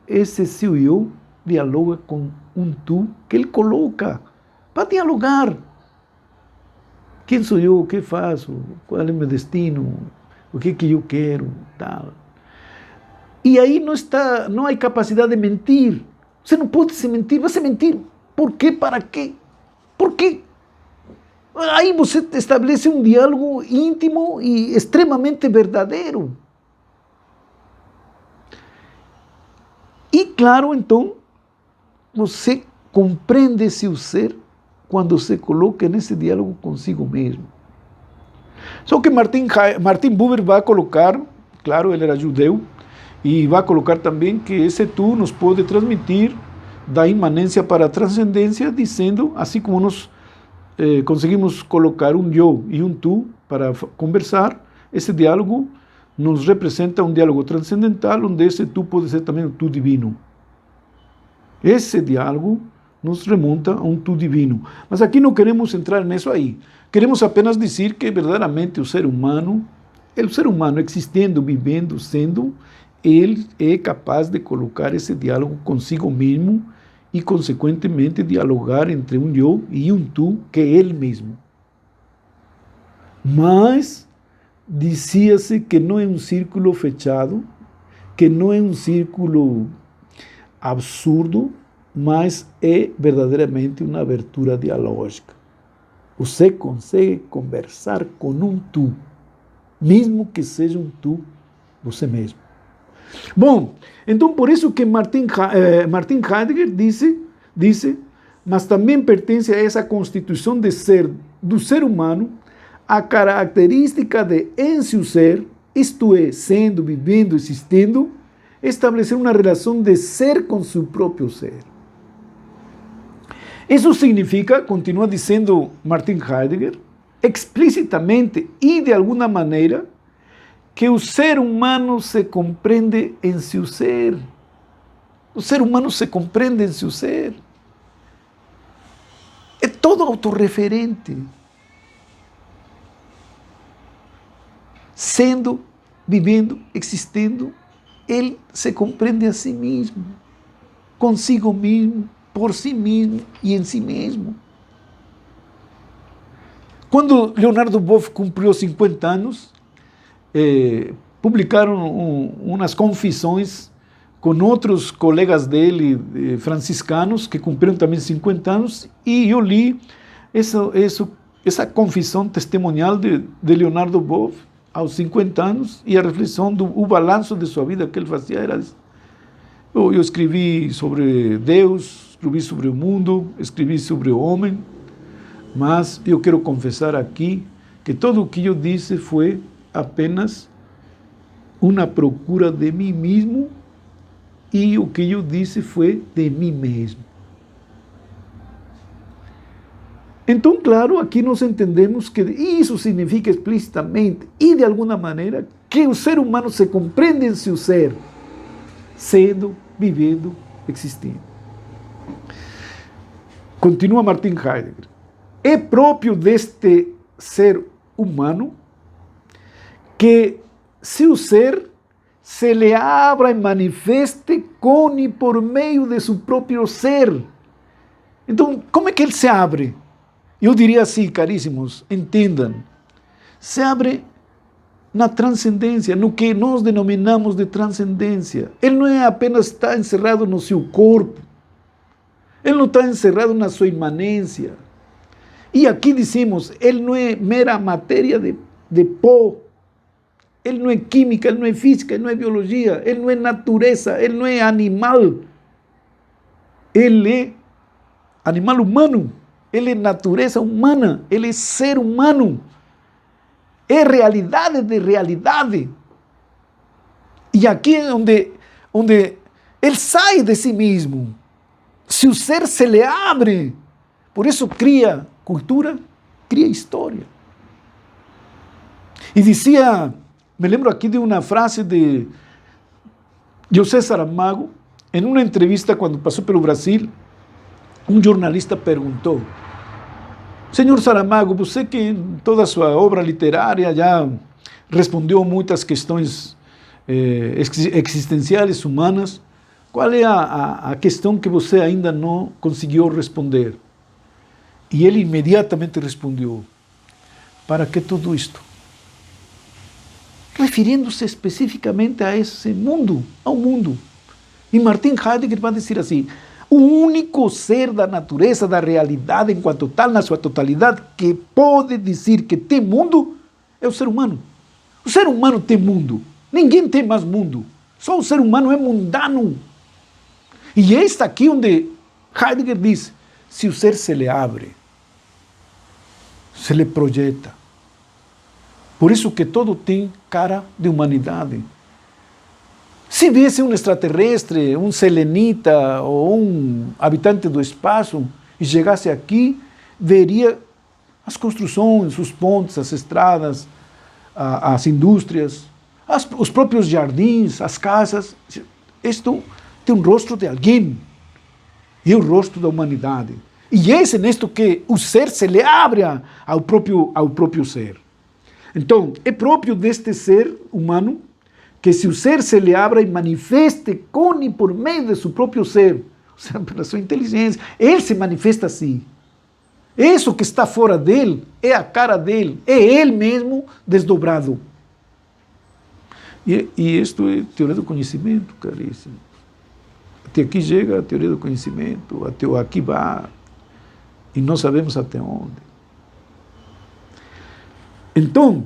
Esse seu eu dialoga com um tu que ele coloca para dialogar. Quem sou eu? O que faço? Qual é o meu destino? O que eu quero? Tal. E aí não há capacidade de mentir. Você não pode se mentir. Você mentir. Por quê? Para quê? Por quê? Aí você estabelece um diálogo íntimo e extremamente verdadeiro. E claro, então, você compreende seu ser quando se coloca nesse diálogo consigo mesmo. Só que Martin Buber vai colocar, claro, ele era judeu, e vai colocar também que esse tu nos pode transmitir da imanência para a transcendência, dizendo, assim como nós conseguimos colocar um eu e um tu para conversar, esse diálogo nos representa um diálogo transcendental, onde esse tu pode ser também o tu divino. Esse diálogo nos remonta a um tu divino. Mas aqui não queremos entrar nisso aí. Queremos apenas dizer que verdadeiramente o ser humano existindo, vivendo, sendo, ele é capaz de colocar esse diálogo consigo mesmo e, consequentemente, dialogar entre um eu e um tu, que é ele mesmo. Mas dizia-se que não é um círculo fechado, que não é um círculo absurdo, mas é verdadeiramente uma abertura dialógica. Você consegue conversar com um tu, mesmo que seja um tu você mesmo. Bom, então por isso que Martin Heidegger disse, mas também pertence a essa constituição de ser do ser humano a característica de em seu ser, isto é, sendo, vivendo, existindo, estabelecer uma relação de ser com seu próprio ser. Isso significa, continua dizendo Martin Heidegger, explicitamente e de alguma maneira, que o ser humano se compreende em seu ser. O ser humano se compreende em seu ser. É todo autorreferente. Sendo, vivendo, existindo, ele se compreende a si mesmo, consigo mesmo, por si mesmo e em si mesmo. Quando Leonardo Boff cumpriu 50 anos, publicaram umas confissões com outros colegas dele, franciscanos, que cumpriram também 50 anos, e eu li essa confissão testemunhal de Leonardo Boff aos 50 anos, e a reflexão o balanço de sua vida que ele fazia era: eu escrevi sobre Deus, escrevi sobre o mundo, escrevi sobre o homem, mas eu quero confessar aqui que tudo o que eu disse foi apenas uma procura de mim mesmo, e o que eu disse foi de mim mesmo. Então, claro, aqui nós entendemos que isso significa explicitamente e de alguma maneira que o ser humano se compreende em seu ser, sendo, vivendo, existindo. Continua Martin Heidegger. É próprio deste ser humano que seu ser se lhe abra e manifeste com e por meio de seu próprio ser. Então, como é que ele se abre? Eu diria assim, caríssimos, entendam, se abre na transcendência, no que nós denominamos de transcendência. Ele não é apenas está encerrado no seu corpo, ele não está encerrado na sua imanência. E aqui dizemos, ele não é mera matéria de pó, ele não é química, ele não é física, ele não é biologia, ele não é natureza, ele não é animal. Ele é animal humano, ele é natureza humana, ele é ser humano. É realidade de realidade. E aqui é onde ele sai de si mesmo. Se o ser se lhe abre, por isso cria cultura, cria história. E dizia, me lembro aqui de uma frase de José Saramago, em uma entrevista quando passou pelo Brasil, um jornalista perguntou: Senhor Saramago, você que em toda a sua obra literária já respondeu muitas questões existenciais humanas, qual é a questão que você ainda não conseguiu responder? E ele imediatamente respondeu: para que tudo isto? Referindo-se especificamente a esse mundo, ao mundo. E Martin Heidegger vai dizer assim: o único ser da natureza, da realidade enquanto tal, na sua totalidade, que pode dizer que tem mundo, é o ser humano. O ser humano tem mundo. Ninguém tem mais mundo. Só o ser humano é mundano. E é está aqui onde Heidegger diz: se o ser se lhe abre, se lhe projeta. Por isso que todo tem cara de humanidade. Se viesse um extraterrestre, um selenita ou um habitante do espaço e chegasse aqui, veria as construções, os pontes, as estradas, as indústrias, os próprios jardins, as casas. Isto tem um rosto de alguém, e é o rosto da humanidade. E é nisto que o ser se lhe abre ao próprio ser. Então, é próprio deste ser humano que se o ser se lhe abra e manifeste com e por meio de seu próprio ser, ou seja, pela sua inteligência, ele se manifesta assim. Isso que está fora dele é a cara dele, é ele mesmo desdobrado. E isto é teoria do conhecimento, caríssimo. Até aqui chega a teoria do conhecimento, até aqui vai, e não sabemos até onde. Então,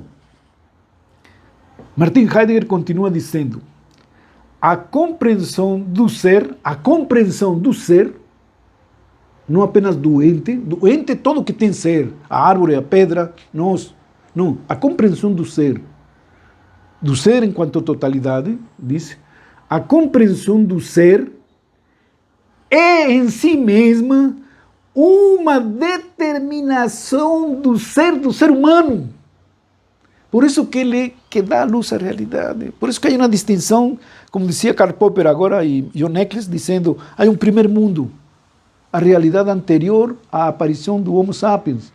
Martin Heidegger continua dizendo: a compreensão do ser, não apenas do ente todo que tem ser, a árvore, a pedra, nós, não, a compreensão do ser enquanto totalidade, diz, a compreensão do ser é em si mesma uma determinação do ser humano. Por isso que ele que dá luz à realidade. Por isso que há uma distinção, como dizia Karl Popper agora e John Eccles, dizendo, há um primeiro mundo, a realidade anterior à aparição do Homo sapiens.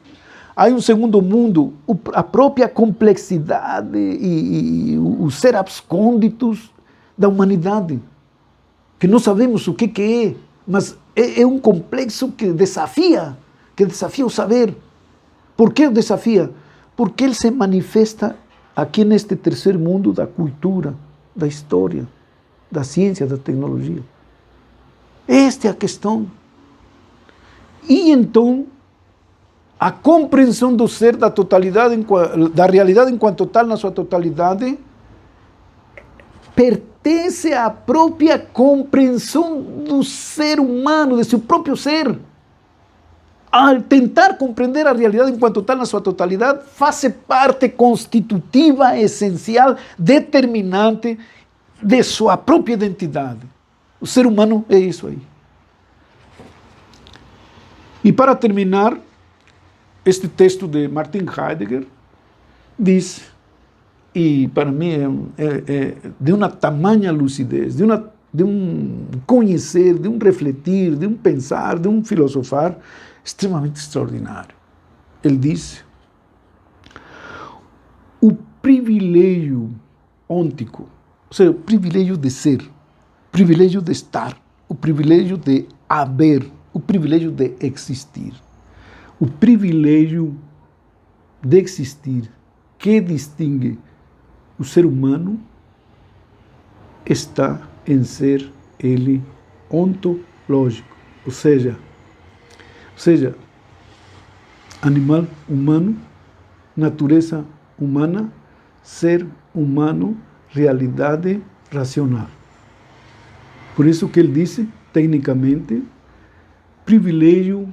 Há um segundo mundo, a própria complexidade e os ser abscônditos da humanidade, que não sabemos o que é, mas é um complexo que desafia o saber. Por que o desafia? Porque ele se manifesta aqui neste terceiro mundo da cultura, da história, da ciência, da tecnologia. Esta é a questão. E então, a compreensão do ser, da totalidade, da realidade enquanto tal, na sua totalidade, pertence à própria compreensão do ser humano, de seu próprio ser. Ao tentar compreender a realidade enquanto tal na sua totalidade, faz parte constitutiva, essencial, determinante de sua própria identidade. O ser humano é isso aí. E para terminar, este texto de Martin Heidegger diz, e para mim é de uma tamanha lucidez, de um conhecer, de um refletir, de um pensar, de um filosofar, extremamente extraordinário. Ele diz: o privilégio ôntico, ou seja, o privilégio de ser, o privilégio de estar, o privilégio de haver, o privilégio de existir. O privilégio de existir que distingue o ser humano está em ser ele ontológico, ou seja, animal humano, natureza humana, ser humano, realidade racional. Por isso que ele disse, tecnicamente, privilégio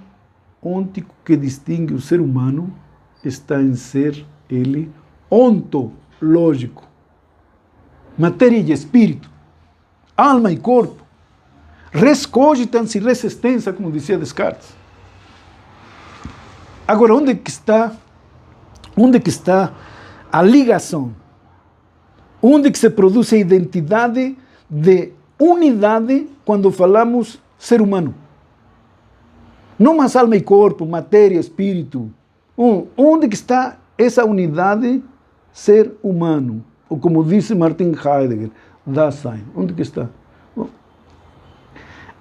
ôntico que distingue o ser humano está em ser ele ontológico. Matéria e espírito, alma e corpo, res cogitans e res extensa, como dizia Descartes. Agora, onde que está a ligação? Onde que se produz a identidade de unidade quando falamos ser humano? Não mais alma e corpo, matéria, espírito. Onde que está essa unidade ser humano? Ou como disse Martin Heidegger, Dasein. Onde que está? Bom,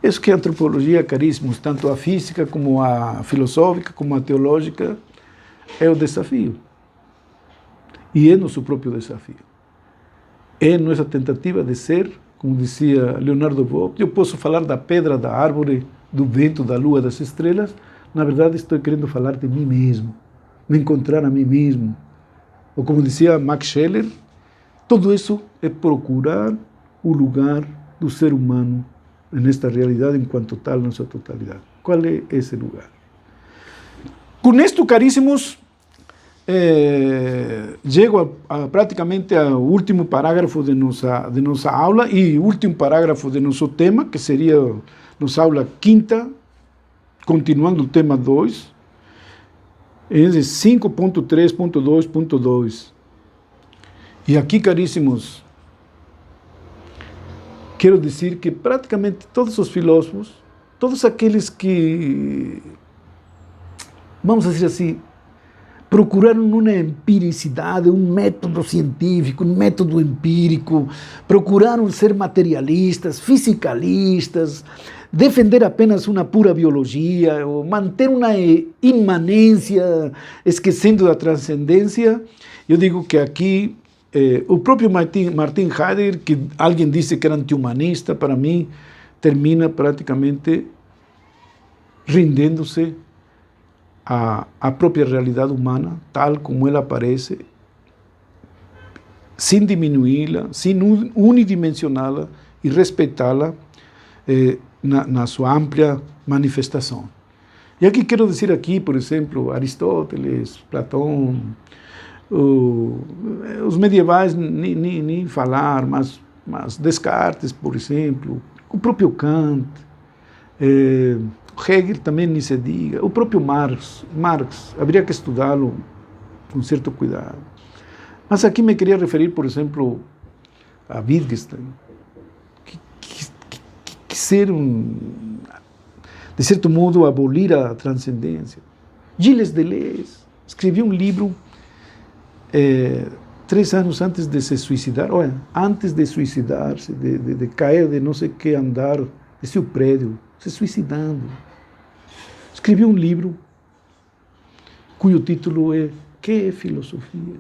isso que a antropologia, caríssimos, tanto a física como a filosófica, como a teológica, é o desafio. E é nosso próprio desafio. É nossa tentativa de ser, como dizia Leonardo Boff, eu posso falar da pedra, da árvore, do vento, da lua, das estrelas, na verdade estou querendo falar de mim mesmo, me encontrar a mim mesmo. Ou como dizia Max Scheler, tudo isso é procurar o lugar do ser humano nesta realidade enquanto tal, na sua totalidade. Qual é esse lugar? Com isto, caríssimos, chego praticamente ao último parágrafo de nossa aula e último parágrafo de nosso tema, que seria nossa aula quinta, continuando o tema 2, é 5.3.2.2. E aqui, caríssimos, quero dizer que praticamente todos os filósofos, todos aqueles que, vamos dizer assim, procuraram uma empiricidade, um método científico, um método empírico, procuraram ser materialistas, fisicalistas, defender apenas uma pura biologia, ou manter uma imanência, esquecendo da transcendência. Eu digo que aqui, o próprio Martin Heidegger, que alguém disse que era anti-humanista, para mim, termina praticamente rendendo-se a própria realidade humana, tal como ela aparece, sem diminuí-la, sem unidimensioná-la e respeitá-la na sua ampla manifestação. E aqui quero dizer aqui, por exemplo, Aristóteles, Platão, os medievais nem falar, mas Descartes, por exemplo, o próprio Kant, Hegel também nem se diga, o próprio Marx, haveria que estudá-lo com certo cuidado. Mas aqui me queria referir, por exemplo, a Wittgenstein, que quiseram, de certo modo, abolir a transcendência. Gilles Deleuze escreveu um livro 3 anos antes de se suicidar, olha, antes de suicidar-se, de cair de não sei que andar, de seu prédio, se suicidando. Escreveu um livro cujo título é Que é Filosofia?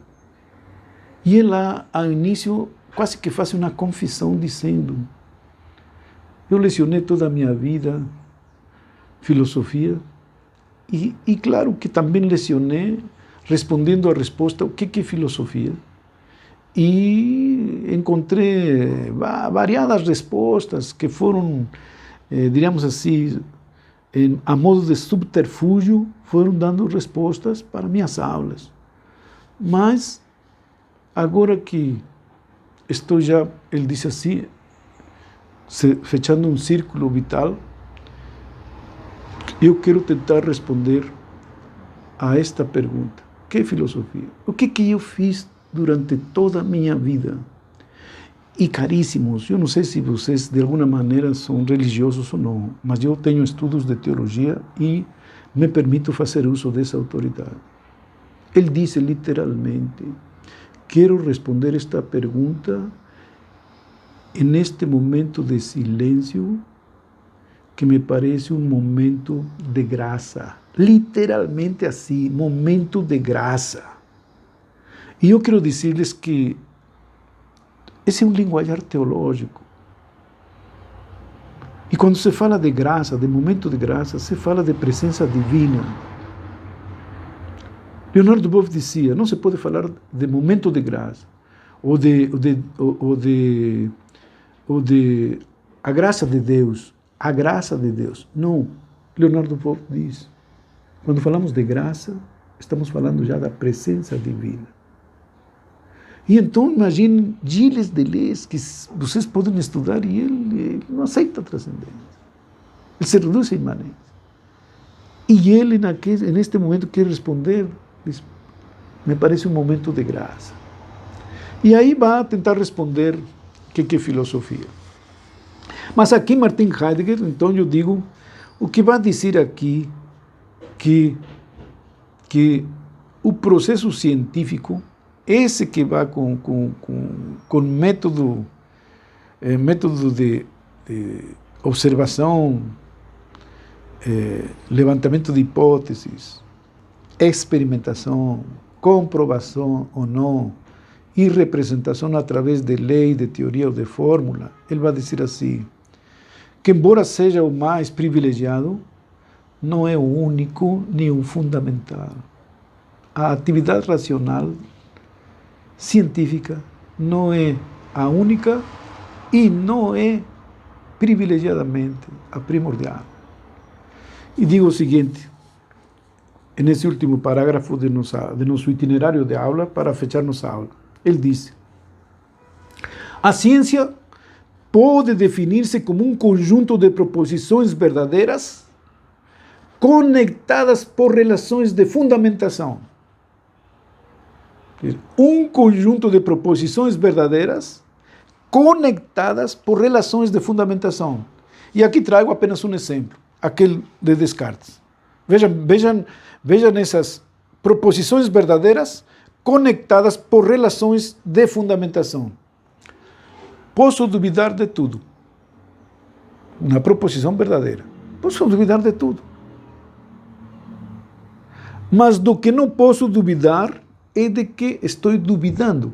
E ele lá, ao início, quase que faz uma confissão dizendo: eu lecionei toda a minha vida filosofia e claro que também lecionei respondendo a resposta o que é filosofia. E encontrei variadas respostas que foram, diríamos assim, a modo de subterfúgio, foram dando respostas para minhas aulas. Mas, agora que estou já, ele disse assim, fechando um círculo vital, eu quero tentar responder a esta pergunta: que é filosofia? O que eu fiz durante toda a minha vida? E caríssimos, eu não sei se vocês de alguma maneira são religiosos ou não, mas eu tenho estudos de teologia e me permito fazer uso dessa autoridade. Ele disse literalmente: quero responder esta pergunta neste momento de silêncio que me parece um momento de graça. Literalmente assim, momento de graça. E eu quero dizer-lhes que Esse é um linguajar teológico. E quando se fala de graça, de momento de graça, se fala de presença divina. Leonardo Boff dizia, não se pode falar de momento de graça, ou de a graça de Deus, a graça de Deus. Não, Leonardo Boff diz, quando falamos de graça, estamos falando já da presença divina. E então imagine Gilles Deleuze, que vocês podem estudar, e ele não aceita a transcendência. Ele se reduz a imanência. E ele, neste momento, quer responder, diz, me parece um momento de graça. E aí vai tentar responder o que é filosofia. Mas aqui Martin Heidegger, então eu digo, o que vai dizer aqui que o processo científico, esse que vai com método de observação, levantamento de hipóteses, experimentação, comprovação ou não, e representação através de lei, de teoria ou de fórmula, ele vai dizer assim, que embora seja o mais privilegiado, não é o único nem o fundamental. A atividade racional científica não é a única e não é privilegiadamente a primordial. E digo o seguinte, nesse último parágrafo de nosso itinerário de aula, para fechar nossa aula, ele diz, a ciência pode definir-se como um conjunto de proposições verdadeiras conectadas por relações de fundamentação. Um conjunto de proposições verdadeiras conectadas por relações de fundamentação. E aqui trago apenas um exemplo, aquele de Descartes. Vejam essas proposições verdadeiras conectadas por relações de fundamentação. Posso duvidar de tudo. Uma proposição verdadeira. Posso duvidar de tudo. Mas do que não posso duvidar é de que estou duvidando.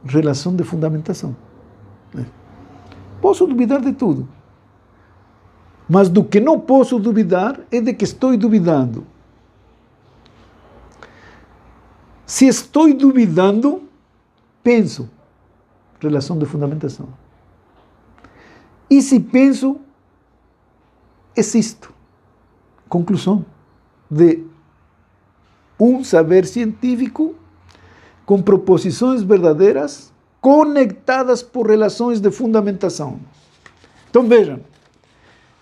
Relação de fundamentação. Posso duvidar de tudo. Mas do que não posso duvidar é de que estou duvidando. Se estou duvidando, penso. Relação de fundamentação. E se penso, existo. Conclusão de um saber científico com proposições verdadeiras conectadas por relações de fundamentação. Então vejam,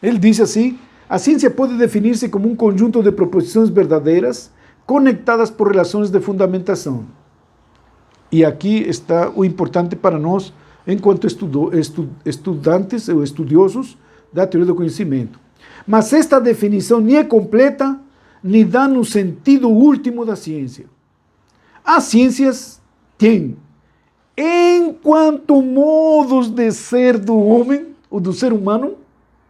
ele diz assim, a ciência pode definir-se como um conjunto de proposições verdadeiras conectadas por relações de fundamentação. E aqui está o importante para nós, enquanto estudantes ou estudiosos da teoria do conhecimento. Mas esta definição nem é completa, nem dá no sentido último da ciência. As ciências têm, enquanto modos de ser do homem, ou do ser humano,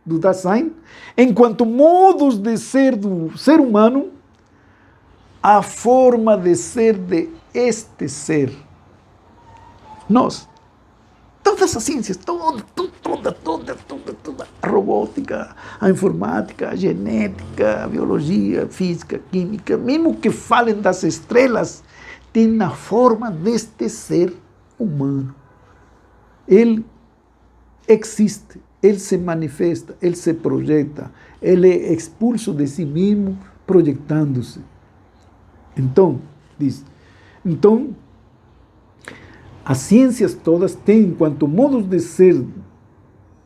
do Dasein, enquanto modos de ser do ser humano, a forma de ser de este ser. Nós, todas as ciências, toda, a robótica, a informática, a genética, a biologia, a física, a química, mesmo que falem das estrelas, tem a forma deste ser humano. Ele existe, ele se manifesta, ele se projeta, ele é expulso de si mesmo, projetando-se. Então, diz, as ciências todas têm, enquanto modos de ser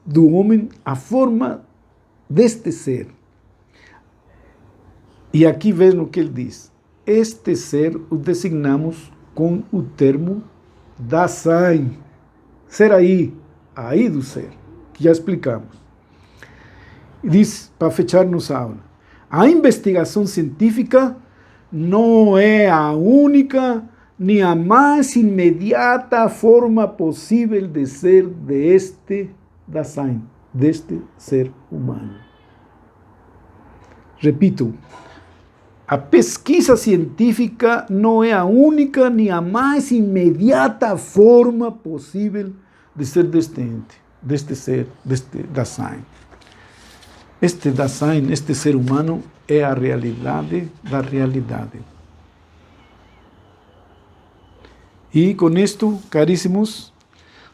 do homem, a forma deste ser. E aqui vejam o que ele diz. Este ser o designamos com o termo Dasein. Ser aí do ser, que já explicamos. E diz, para fechar nossa aula, a investigação científica não é a única nem a mais imediata forma possível de ser deste Dasein, deste ser humano. Repito, a pesquisa científica não é a única nem a mais imediata forma possível de ser deste ente, deste ser, deste Dasein. Este Dasein, este ser humano, é a realidade da realidade. E com isto, caríssimos,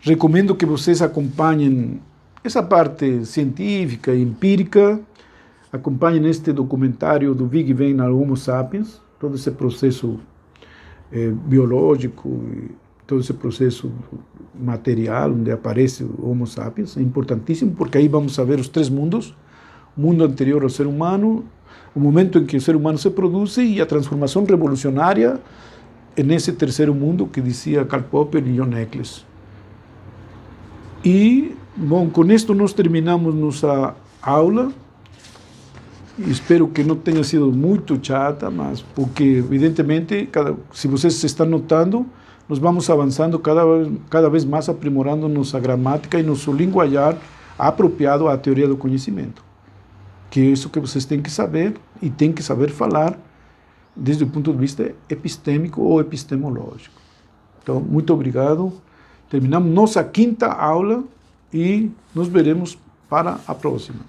recomendo que vocês acompanhem essa parte científica e empírica, acompanhem este documentário do Big Bang ao Homo sapiens, todo esse processo biológico, todo esse processo material onde aparece o Homo sapiens, é importantíssimo, porque aí vamos ver os três mundos, o mundo anterior ao ser humano, o momento em que o ser humano se produz e a transformação revolucionária nesse terceiro mundo que dizia Karl Popper e John Eccles. E, bom, com isto nós terminamos nossa aula. Espero que não tenha sido muito chata, mas porque, evidentemente, se vocês estão notando, nós vamos avançando cada vez mais aprimorando nossa gramática e nosso linguajar apropriado à teoria do conhecimento. Que é isso que vocês têm que saber e têm que saber falar desde o ponto de vista epistêmico ou epistemológico. Então, muito obrigado. Terminamos nossa quinta aula e nos veremos para a próxima.